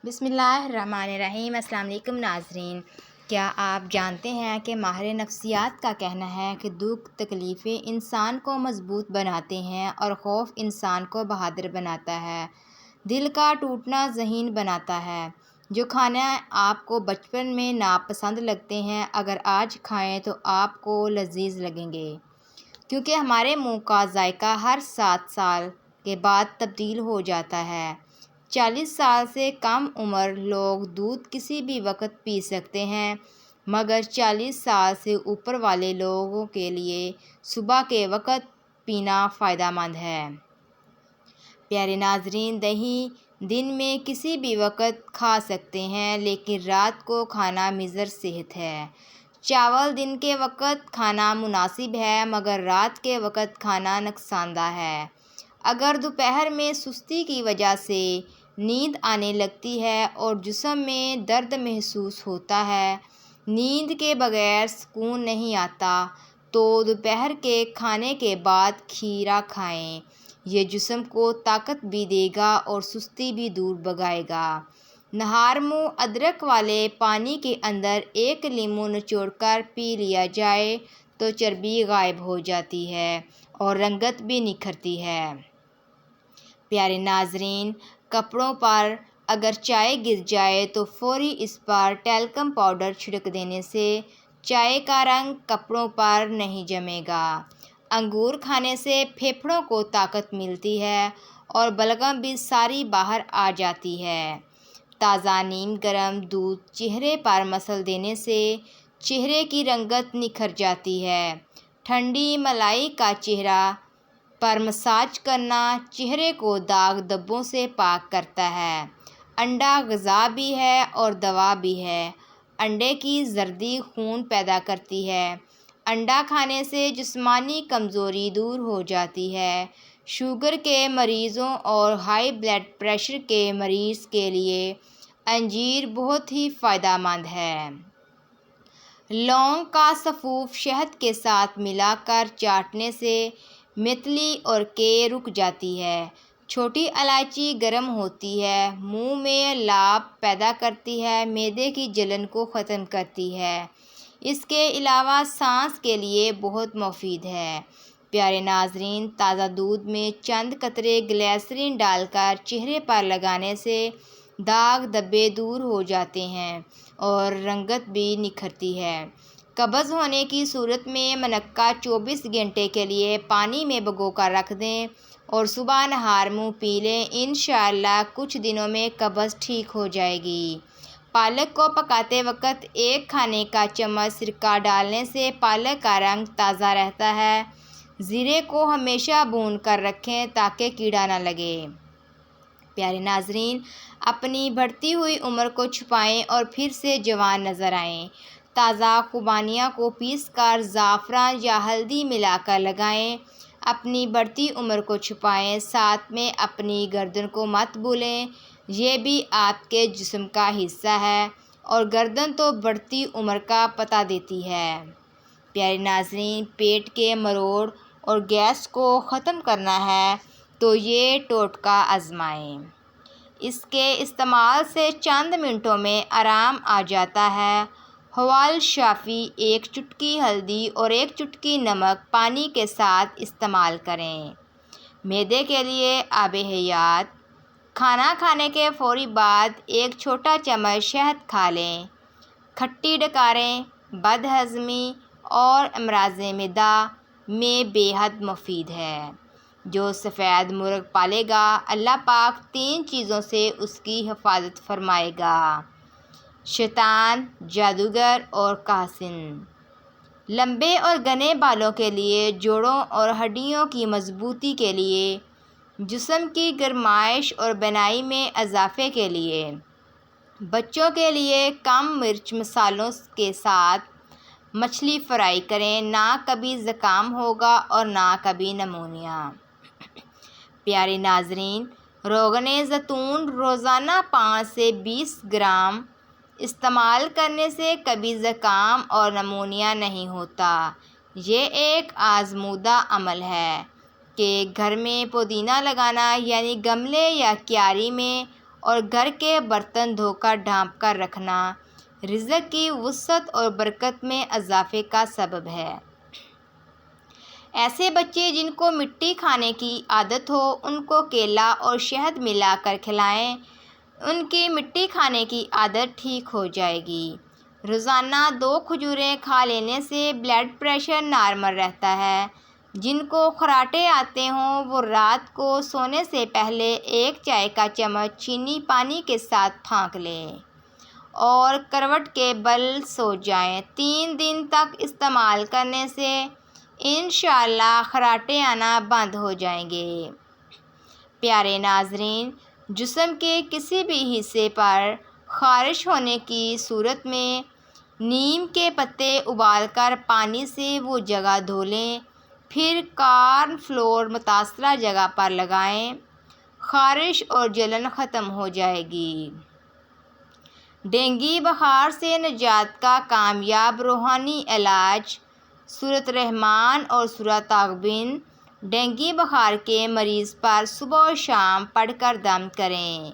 بسم اللہ الرحمن الرحیم۔ السلام علیکم ناظرین، کیا آپ جانتے ہیں کہ ماہر نفسیات کا کہنا ہے کہ دکھ تکلیفیں انسان کو مضبوط بناتے ہیں اور خوف انسان کو بہادر بناتا ہے، دل کا ٹوٹنا ذہین بناتا ہے۔ جو کھانے آپ کو بچپن میں ناپسند لگتے ہیں اگر آج کھائیں تو آپ کو لذیذ لگیں گے، کیونکہ ہمارے منہ کا ذائقہ ہر 7 سال کے بعد تبدیل ہو جاتا ہے۔ 40 سال سے کم عمر لوگ دودھ کسی بھی وقت پی سکتے ہیں، مگر 40 سال سے اوپر والے لوگوں کے لیے صبح کے وقت پینا فائدہ مند ہے۔ پیارے ناظرین، دہی دن میں کسی بھی وقت کھا سکتے ہیں، لیکن رات کو کھانا مضر صحت ہے۔ چاول دن کے وقت کھانا مناسب ہے، مگر رات کے وقت کھانا نقصان دہ ہے۔ اگر دوپہر میں سستی کی وجہ سے نیند آنے لگتی ہے اور جسم میں درد محسوس ہوتا ہے، نیند کے بغیر سکون نہیں آتا، تو دوپہر کے کھانے کے بعد کھیرا کھائیں۔ یہ جسم کو طاقت بھی دے گا اور سستی بھی دور بھگائے گا۔ نہار منہ ادرک والے پانی کے اندر 1 لیمو نچوڑ کر پی لیا جائے تو چربی غائب ہو جاتی ہے اور رنگت بھی نکھرتی ہے۔ پیارے ناظرین، کپڑوں پر اگر چائے گر جائے تو فوری اس پر ٹیلکم پاؤڈر چھڑک دینے سے چائے کا رنگ کپڑوں پر نہیں جمے گا۔ انگور کھانے سے پھیپھڑوں کو طاقت ملتی ہے اور بلغم بھی ساری باہر آ جاتی ہے۔ تازہ نیم گرم دودھ چہرے پر مسل دینے سے چہرے کی رنگت نکھر جاتی ہے۔ ٹھنڈی ملائی کا چہرہ پر مساج کرنا چہرے کو داغ دھبوں سے پاک کرتا ہے۔ انڈا غذا بھی ہے اور دوا بھی ہے۔ انڈے کی زردی خون پیدا کرتی ہے۔ انڈا کھانے سے جسمانی کمزوری دور ہو جاتی ہے۔ شوگر کے مریضوں اور ہائی بلڈ پریشر کے مریض کے لیے انجیر بہت ہی فائدہ مند ہے۔ لونگ کا سفوف شہد کے ساتھ ملا کر چاٹنے سے متلی اور کے رک جاتی ہے۔ چھوٹی الائچی گرم ہوتی ہے، منہ میں لعاب پیدا کرتی ہے، معدے کی جلن کو ختم کرتی ہے۔ اس کے علاوہ سانس کے لیے بہت مفید ہے۔ پیارے ناظرین، تازہ دودھ میں چند قطرے گلیسرین ڈال کر چہرے پر لگانے سے داغ دھبے دور ہو جاتے ہیں اور رنگت بھی نکھرتی ہے۔ قبض ہونے کی صورت میں منقہ 24 گھنٹے کے لیے پانی میں بھگو کر رکھ دیں اور صبح نہار منہ پی لیں۔ انشاءاللہ کچھ دنوں میں قبض ٹھیک ہو جائے گی۔ پالک کو پکاتے وقت 1 کھانے کا چمچ سرکہ ڈالنے سے پالک کا رنگ تازہ رہتا ہے۔ زیرے کو ہمیشہ بھون کر رکھیں تاکہ کیڑا نہ لگے۔ پیارے ناظرین، اپنی بڑھتی ہوئی عمر کو چھپائیں اور پھر سے جوان نظر آئیں۔ تازہ خوبانیاں کو پیس کر زعفران یا ہلدی ملا کر لگائیں۔ اپنی بڑھتی عمر کو چھپائیں، ساتھ میں اپنی گردن کو مت بھولیں، یہ بھی آپ کے جسم کا حصہ ہے اور گردن تو بڑھتی عمر کا پتہ دیتی ہے۔ پیارے ناظرین، پیٹ کے مروڑ اور گیس کو ختم کرنا ہے تو یہ ٹوٹکا آزمائیں۔ اس کے استعمال سے چند منٹوں میں آرام آ جاتا ہے۔ حوال شافی 1 چٹکی ہلدی اور 1 چٹکی نمک پانی کے ساتھ استعمال کریں۔ معدے کے لیے آب حیات: کھانا کھانے کے فوری بعد 1 چھوٹا چمچ شہد کھا لیں۔ کھٹی ڈکاریں بد ہضمی اور امراض معدہ میں بے حد مفید ہے۔ جو سفید مرغ پالے گا، اللہ پاک 3 چیزوں سے اس کی حفاظت فرمائے گا: شیطان، جادوگر اور کاہن۔ لمبے اور گھنے بالوں کے لیے، جوڑوں اور ہڈیوں کی مضبوطی کے لیے، جسم کی گرمائش اور بینائی میں اضافے کے لیے۔ بچوں کے لیے کم مرچ مصالحوں کے ساتھ مچھلی فرائی کریں، نہ کبھی زکام ہوگا اور نہ کبھی نمونیا۔ پیارے ناظرین، روغن زیتون روزانہ 5 سے 20 گرام استعمال کرنے سے کبھی زکام اور نمونیا نہیں ہوتا۔ یہ ایک آزمودہ عمل ہے کہ گھر میں پودینہ لگانا، یعنی گملے یا کیاری میں اور گھر کے برتن دھو کر ڈھانپ کر رکھنا رزق کی وسعت اور برکت میں اضافے کا سبب ہے۔ ایسے بچے جن کو مٹی کھانے کی عادت ہو ان کو کیلا اور شہد ملا کر کھلائیں، ان کی مٹی کھانے کی عادت ٹھیک ہو جائے گی۔ روزانہ 2 کھجوریں کھا لینے سے بلڈ پریشر نارمل رہتا ہے۔ جن کو خراٹے آتے ہوں وہ رات کو سونے سے پہلے 1 چائے کا چمچ چینی پانی کے ساتھ پھانک لیں اور کروٹ کے بل سو جائیں۔ 3 دن تک استعمال کرنے سے انشاءاللہ خراٹے آنا بند ہو جائیں گے۔ پیارے ناظرین، جسم کے کسی بھی حصے پر خارش ہونے کی صورت میں نیم کے پتے ابال کر پانی سے وہ جگہ دھو لیں، پھر کارن فلور متاثرہ جگہ پر لگائیں، خارش اور جلن ختم ہو جائے گی۔ ڈینگی بخار سے نجات کا کامیاب روحانی علاج سورۃ الرحمن اور سورۃ تغابن ڈینگی بخار کے مریض پر صبح و شام پڑھ کر دم کریں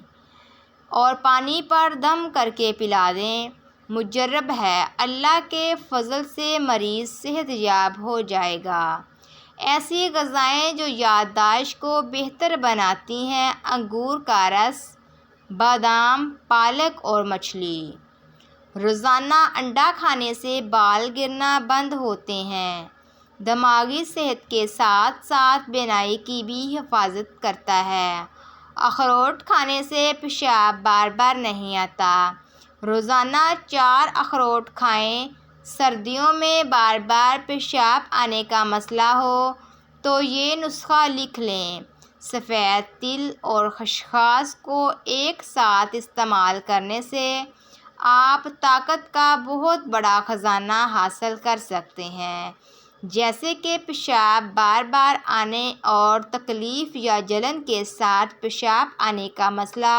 اور پانی پر دم کر کے پلا دیں۔ مجرب ہے، اللہ کے فضل سے مریض صحت یاب ہو جائے گا۔ ایسی غذائیں جو یادداشت کو بہتر بناتی ہیں: انگور کا رس، بادام، پالک اور مچھلی۔ روزانہ انڈا کھانے سے بال گرنا بند ہوتے ہیں۔ دماغی صحت کے ساتھ ساتھ بینائی کی بھی حفاظت کرتا ہے۔ اخروٹ کھانے سے پیشاب بار بار نہیں آتا۔ روزانہ 4 اخروٹ کھائیں۔ سردیوں میں بار بار پیشاب آنے کا مسئلہ ہو تو یہ نسخہ لکھ لیں: سفید تل اور خسخاس کو ایک ساتھ استعمال کرنے سے آپ طاقت کا بہت بڑا خزانہ حاصل کر سکتے ہیں، جیسے کہ پیشاب بار بار آنے اور تکلیف یا جلن کے ساتھ پیشاب آنے کا مسئلہ۔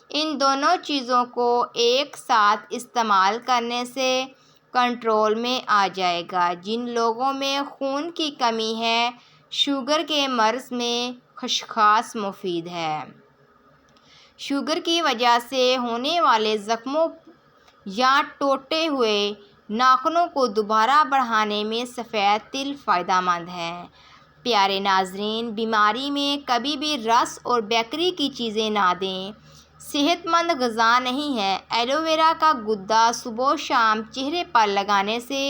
ان دونوں چیزوں کو ایک ساتھ استعمال کرنے سے کنٹرول میں آ جائے گا۔ جن لوگوں میں خون کی کمی ہے، شوگر کے مرض میں خسخاس مفید ہے۔ شوگر کی وجہ سے ہونے والے زخموں یا ٹوٹے ہوئے ناخنوں کو دوبارہ بڑھانے میں سفید تل فائدہ مند ہے۔ پیارے ناظرین، بیماری میں کبھی بھی رس اور بیکری کی چیزیں نہ دیں، صحت مند غذا نہیں ہے۔ ایلو ویرا کا گدا صبح و شام چہرے پر لگانے سے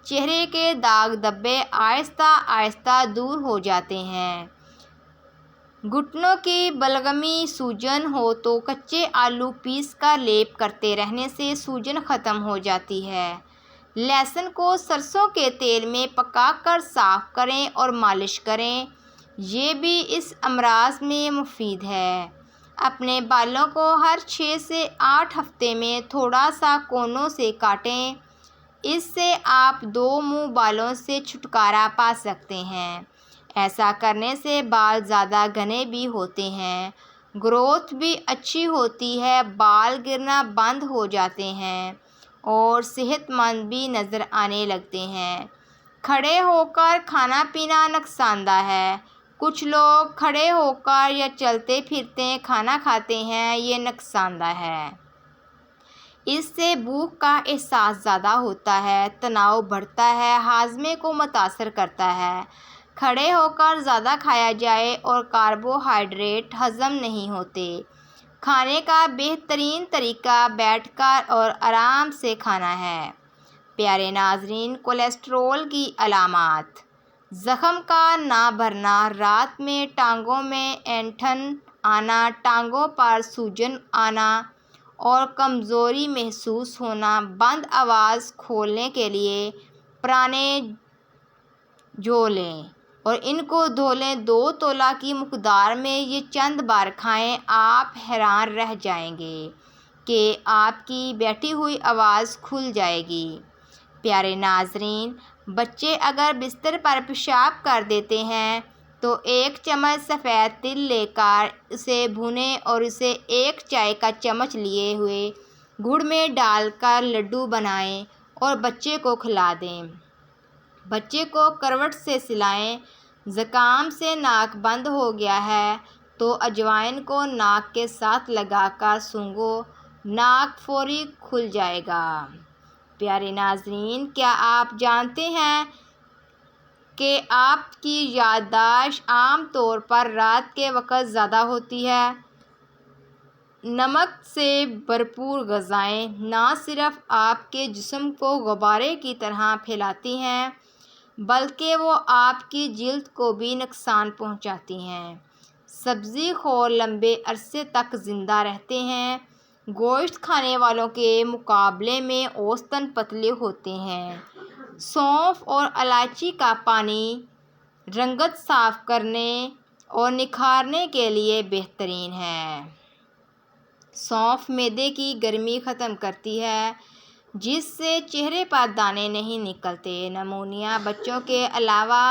چہرے کے داغ دھبے آہستہ آہستہ دور ہو جاتے ہیں۔ گھٹنوں کی بلغمی سوجن ہو تو کچے آلو پیس کر لیپ کرتے رہنے سے سوجن ختم ہو جاتی ہے۔ لہسن کو سرسوں کے تیل میں پکا کر صاف کریں اور مالش کریں، یہ بھی اس امراض میں مفید ہے۔ اپنے بالوں کو ہر 6 سے 8 ہفتے میں تھوڑا سا کونوں سے کاٹیں، اس سے آپ 2 منہ بالوں سے چھٹکارا پا سکتے ہیں۔ ایسا کرنے سے بال زیادہ گھنے بھی ہوتے ہیں، گروتھ بھی اچھی ہوتی ہے، بال گرنا بند ہو جاتے ہیں اور صحت مند بھی نظر آنے لگتے ہیں۔ کھڑے ہو کر کھانا پینا نقصان دہ ہے۔ کچھ لوگ کھڑے ہو کر یا چلتے پھرتے کھانا کھاتے ہیں، یہ نقصان دہ ہے۔ اس سے بھوک کا احساس زیادہ ہوتا ہے، تناؤ بڑھتا ہے، ہاضمے کو متاثر کرتا ہے۔ کھڑے ہو کر زیادہ کھایا جائے اور کاربوہائیڈریٹ ہضم نہیں ہوتے۔ کھانے کا بہترین طریقہ بیٹھ کر اور آرام سے کھانا ہے۔ پیارے ناظرین، کولیسٹرول کی علامات: زخم کا نہ بھرنا، رات میں ٹانگوں میں اینٹھن آنا، ٹانگوں پر سوجن آنا اور کمزوری محسوس ہونا۔ بند آواز کھولنے کے لیے پرانے جو لیں اور ان کو دھو لیں۔ 2 تولہ کی مقدار میں یہ چند بار کھائیں، آپ حیران رہ جائیں گے کہ آپ کی بیٹھی ہوئی آواز کھل جائے گی۔ پیارے ناظرین، بچے اگر بستر پر پیشاب کر دیتے ہیں تو 1 چمچ سفید تل لے کر اسے بھونیں اور اسے 1 چائے کا چمچ لیے ہوئے گڑ میں ڈال کر لڈو بنائیں اور بچے کو کھلا دیں۔ بچے کو کروٹ سے سلائیں۔ زکام سے ناک بند ہو گیا ہے تو اجوائن کو ناک کے ساتھ لگا کر سونگھو، ناک فوری کھل جائے گا۔ پیارے ناظرین، کیا آپ جانتے ہیں کہ آپ کی یادداشت عام طور پر رات کے وقت زیادہ ہوتی ہے؟ نمک سے بھرپور غذائیں نہ صرف آپ کے جسم کو غبارے کی طرح پھیلاتی ہیں بلکہ وہ آپ کی جلد کو بھی نقصان پہنچاتی ہیں۔ سبزی خور لمبے عرصے تک زندہ رہتے ہیں۔ گوشت کھانے والوں کے مقابلے میں اوسطاً پتلے ہوتے ہیں۔ سونف اور الائچی کا پانی رنگت صاف کرنے اور نکھارنے کے لیے بہترین ہے۔ سونف معدے کی گرمی ختم کرتی ہے جس سے چہرے پر دانے نہیں نکلتے۔ نمونیا بچوں کے علاوہ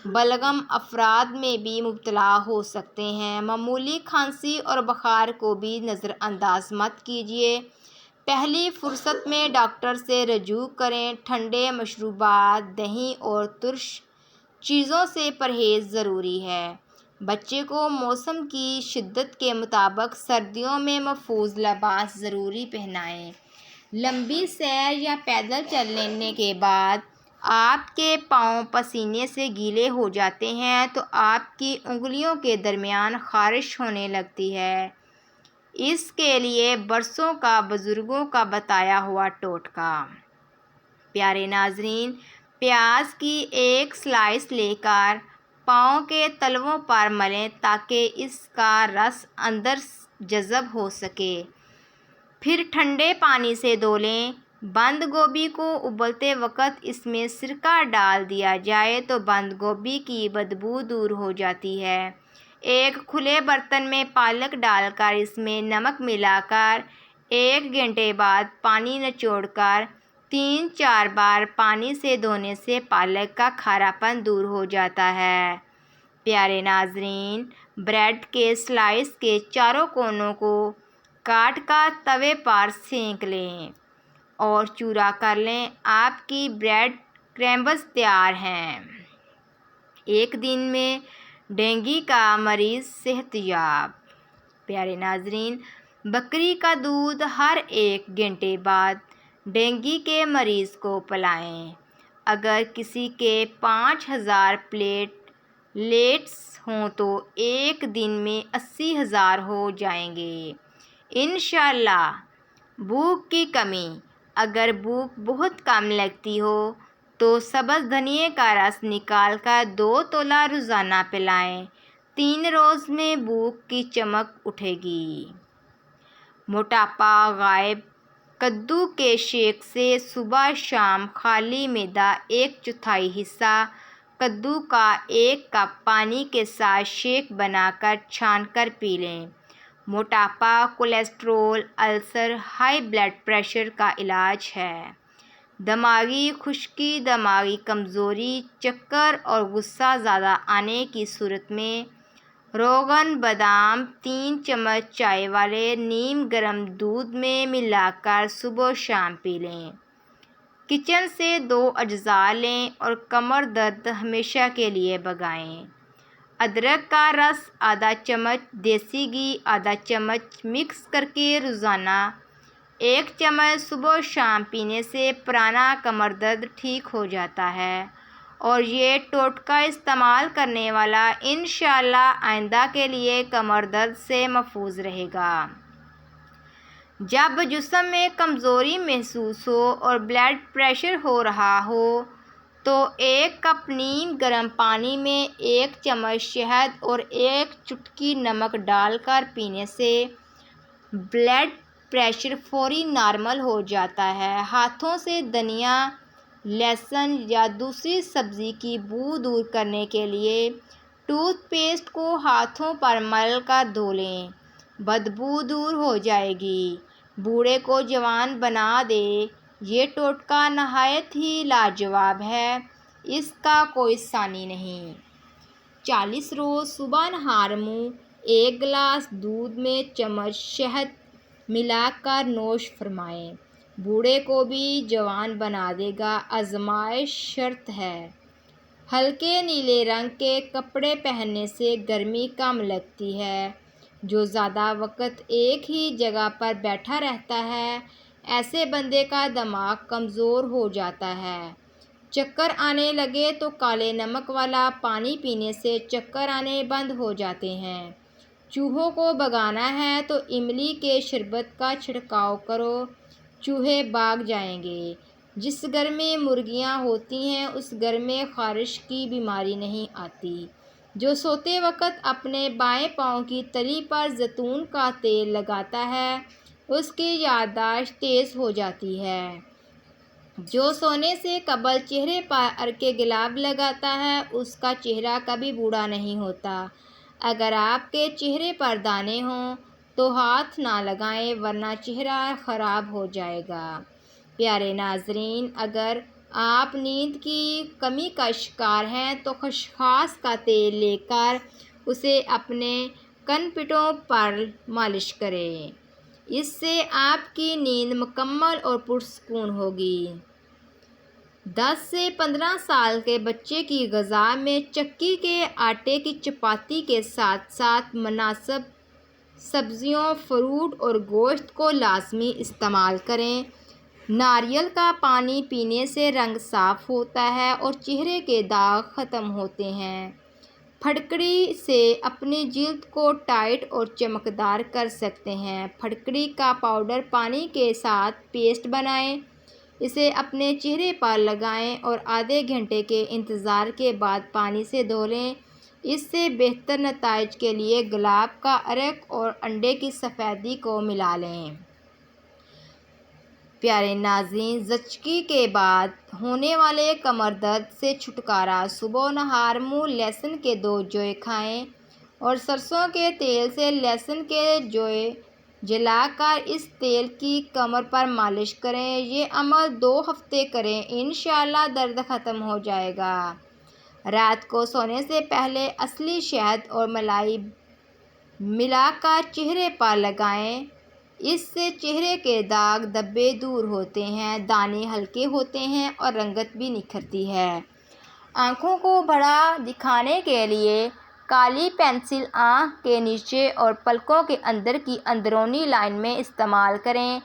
بالغ افراد میں بھی مبتلا ہو سکتے ہیں۔ معمولی کھانسی اور بخار کو بھی نظر انداز مت کیجیے۔ پہلی فرصت میں ڈاکٹر سے رجوع کریں۔ ٹھنڈے مشروبات، دہی اور ترش چیزوں سے پرہیز ضروری ہے۔ بچے کو موسم کی شدت کے مطابق سردیوں میں محفوظ لباس ضرور پہنائیں۔ لمبی سیر یا پیدل چلنے کے بعد آپ کے پاؤں پسینے سے گیلے ہو جاتے ہیں تو آپ کی انگلیوں کے درمیان خارش ہونے لگتی ہے۔ اس کے لیے برسوں کا بزرگوں کا بتایا ہوا ٹوٹکا۔ پیارے ناظرین، پیاز کی ایک سلائس لے کر پاؤں کے تلووں پر ملیں تاکہ اس کا رس اندر جذب ہو سکے۔ پھر ٹھنڈے پانی سے دھو لیں۔ بند گوبھی کو ابلتے وقت اس میں سرکہ ڈال دیا جائے تو بند گوبھی کی بدبو دور ہو جاتی ہے۔ ایک کھلے برتن میں پالک ڈال کر اس میں نمک ملا کر 1 گھنٹے بعد پانی نچوڑ کر 3-4 بار پانی سے دھونے سے پالک کا کھارا پن دور ہو جاتا ہے۔ پیارے ناظرین، بریڈ کے سلائس کے چاروں کونوں کو کاٹ کر توے پر سینک لیں اور چورا کر لیں۔ آپ کی بریڈ کریمبز تیار ہیں۔ ایک دن میں ڈینگی کا مریض صحت یاب۔ پیارے ناظرین، بکری کا دودھ ہر 1 گھنٹے بعد ڈینگی کے مریض کو پلائیں۔ اگر کسی کے 5000 پلیٹلیٹس ہوں تو ایک دن میں 80,000 ہو جائیں گے انشاءاللہ۔ بھوک کی کمی: اگر بھوک بہت کم لگتی ہو تو سبز دھنیا کا رس نکال کر 2 تولہ روزانہ پلائیں۔ 3 روز میں بھوک کی چمک اٹھے گی۔ موٹاپا غائب: کدو کے شیک سے صبح شام خالی معدہ 1/4 حصہ کدو کا 1 کپ پانی کے ساتھ شیک بنا کر چھان کر پی لیں۔ موٹاپا، کولیسٹرول، السر، ہائی بلڈ پریشر کا علاج ہے۔ دماغی خشکی، دماغی کمزوری، چکر اور غصہ زیادہ آنے کی صورت میں روغن بادام 3 چمچ چائے والے نیم گرم دودھ میں ملا کر صبح و شام پی لیں۔ کچن سے 2 اجزاء لیں اور کمر درد ہمیشہ کے لیے بھگائیں۔ ادرک کا رس آدھا چمچ، دیسی گھی آدھا چمچ مکس کر کے روزانہ 1 چمچ صبح و شام پینے سے پرانا کمر درد ٹھیک ہو جاتا ہے اور یہ ٹوٹکا استعمال کرنے والا انشاءاللہ آئندہ کے لیے کمر درد سے محفوظ رہے گا۔ جب جسم میں کمزوری محسوس ہو اور بلڈ پریشر ہو رہا ہو تو 1 کپ نیم گرم پانی میں 1 چمچ شہد اور 1 چٹکی نمک ڈال کر پینے سے بلڈ پریشر فوری نارمل ہو جاتا ہے۔ ہاتھوں سے دھنیا، لہسن یا دوسری سبزی کی بو دور کرنے کے لیے ٹوتھ پیسٹ کو ہاتھوں پر مل کر دھو لیں، بدبو دور ہو جائے گی۔ بوڑھے کو جوان بنا دے: یہ ٹوٹکا نہایت ہی لاجواب ہے، اس کا کوئی ثانی نہیں۔ 40 روز صبح نہار منہ 1 گلاس دودھ میں چمچ شہد ملا کر نوش فرمائیں۔ بوڑھے کو بھی جوان بنا دے گا۔ آزمائش شرط ہے: ہلکے نیلے رنگ کے کپڑے پہننے سے گرمی کم لگتی ہے۔ جو زیادہ وقت ایک ہی جگہ پر بیٹھا رہتا ہے، ایسے بندے کا دماغ کمزور ہو جاتا ہے۔ چکر آنے لگے تو کالے نمک والا پانی پینے سے چکر آنے بند ہو جاتے ہیں۔ چوہوں کو بھگانا ہے تو املی کے شربت کا چھڑکاؤ کرو، چوہے بھاگ جائیں گے۔ جس گھر میں مرغیاں ہوتی ہیں اس گھر میں خارش کی بیماری نہیں آتی۔ جو سوتے وقت اپنے بائیں پاؤں کی تلی پر زیتون کا تیل لگاتا ہے اس کی یادداشت تیز ہو جاتی ہے۔ جو سونے سے قبل چہرے پر عرق گلاب لگاتا ہے اس کا چہرہ کبھی بوڑھا نہیں ہوتا۔ اگر آپ کے چہرے پر دانے ہوں تو ہاتھ نہ لگائیں ورنہ چہرہ خراب ہو جائے گا۔ پیارے ناظرین، اگر آپ نیند کی کمی کا شکار ہیں تو خسخاس کا تیل لے کر اسے اپنے کن پٹوں پر مالش کریں۔ اس سے آپ کی نیند مکمل اور پرسکون ہوگی۔ 10 سے 15 سال کے بچے کی غذا میں چکی کے آٹے کی چپاتی کے ساتھ ساتھ مناسب سبزیوں، فروٹ اور گوشت کو لازمی استعمال کریں۔ ناریل کا پانی پینے سے رنگ صاف ہوتا ہے اور چہرے کے داغ ختم ہوتے ہیں۔ پھٹکڑی سے اپنی جلد کو ٹائٹ اور چمکدار کر سکتے ہیں۔ پھٹکڑی کا پاؤڈر پانی کے ساتھ پیسٹ بنائیں، اسے اپنے چہرے پر لگائیں اور آدھے گھنٹے کے انتظار کے بعد پانی سے دھو لیں۔ اس سے بہتر نتائج کے لیے گلاب کا عرق اور انڈے کی سفیدی کو ملا لیں۔ پیارے ناظرین، زچگی کے بعد ہونے والے کمر درد سے چھٹکارا۔ صبح و نہار منہ لہسن کے 2 جوئے کھائیں اور سرسوں کے تیل سے لہسن کے جوئے جلا کر اس تیل کی کمر پر مالش کریں۔ یہ عمل 2 ہفتے کریں، انشاءاللہ درد ختم ہو جائے گا۔ رات کو سونے سے پہلے اصلی شہد اور ملائی ملا کر چہرے پر لگائیں، اس سے چہرے کے داغ دھبے دور ہوتے ہیں، دانے ہلکے ہوتے ہیں اور رنگت بھی نکھرتی ہے۔ آنکھوں کو بڑا دکھانے کے لیے کالی پنسل آنکھ کے نیچے اور پلکوں کے اندر کی اندرونی لائن میں استعمال کریں۔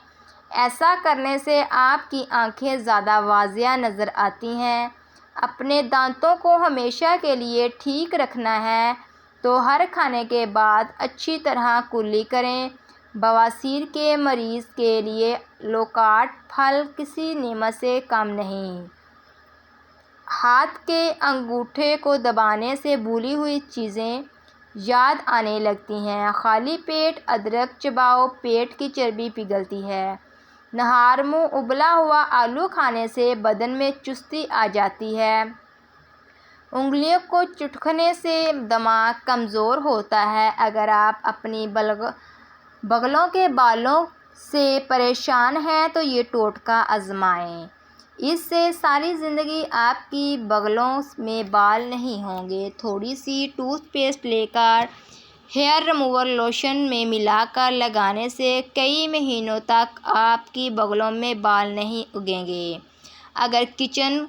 ایسا کرنے سے آپ کی آنکھیں زیادہ واضح نظر آتی ہیں۔ اپنے دانتوں کو ہمیشہ کے لیے ٹھیک رکھنا ہے تو ہر کھانے کے بعد اچھی طرح کلی کریں۔ بواسیر کے مریض کے لیے لوکاٹ پھل کسی نعمت سے کم نہیں۔ ہاتھ کے انگوٹھے کو دبانے سے بھولی ہوئی چیزیں یاد آنے لگتی ہیں۔ خالی پیٹ ادرک چباؤ، پیٹ کی چربی پگھلتی ہے۔ نہار منہ ابلا ہوا آلو کھانے سے بدن میں چستی آ جاتی ہے۔ انگلیوں کو چٹکنے سے دماغ کمزور ہوتا ہے۔ اگر آپ اپنی بغلوں کے بالوں سے پریشان ہیں تو یہ ٹوٹکا آزمائیں، اس سے ساری زندگی آپ کی بغلوں میں بال نہیں ہوں گے۔ تھوڑی سی ٹوتھ پیسٹ لے کر ہیئر ریموور لوشن میں ملا کر لگانے سے کئی مہینوں تک آپ کی بغلوں میں بال نہیں اگیں گے۔ اگر کچن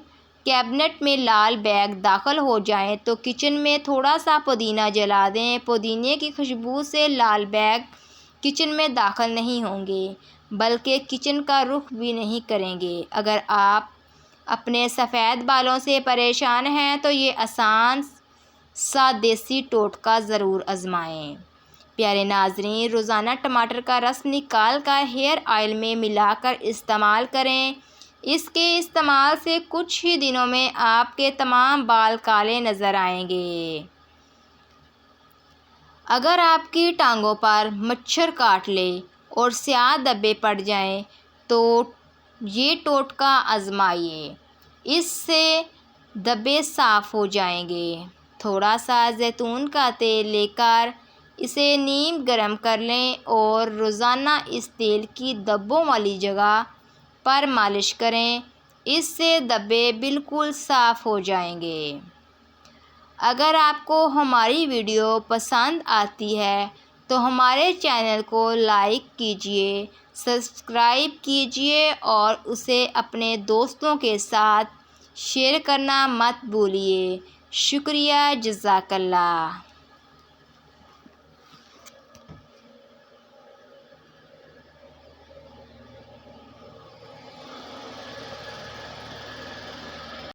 کیبنٹ میں لال بیگ داخل ہو جائیں تو کچن میں تھوڑا سا پودینہ جلا دیں، پودینے کی خوشبو سے لال بیگ کچن میں داخل نہیں ہوں گے بلکہ کچن کا رخ بھی نہیں کریں گے۔ اگر آپ اپنے سفید بالوں سے پریشان ہیں تو یہ آسان سا دیسی ٹوٹکا ضرور آزمائیں۔ پیارے ناظرین، روزانہ ٹماٹر کا رس نکال کر ہیئر آئل میں ملا کر استعمال کریں۔ اس کے استعمال سے کچھ ہی دنوں میں آپ کے تمام بال کالے نظر آئیں گے۔ اگر آپ کی ٹانگوں پر مچھر کاٹ لے اور سیاہ دھبے پڑ جائیں تو یہ ٹوٹکا آزمائیے، اس سے دھبے صاف ہو جائیں گے۔ تھوڑا سا زیتون کا تیل لے کر اسے نیم گرم کر لیں اور روزانہ اس تیل کی دھبوں والی جگہ پر مالش کریں، اس سے دھبے بالکل صاف ہو جائیں گے۔ اگر آپ کو ہماری ویڈیو پسند آتی ہے تو ہمارے چینل کو لائک کیجیے، سبسکرائب کیجیے اور اسے اپنے دوستوں کے ساتھ شیئر کرنا مت بھولیے۔ شکریہ، جزاک اللہ۔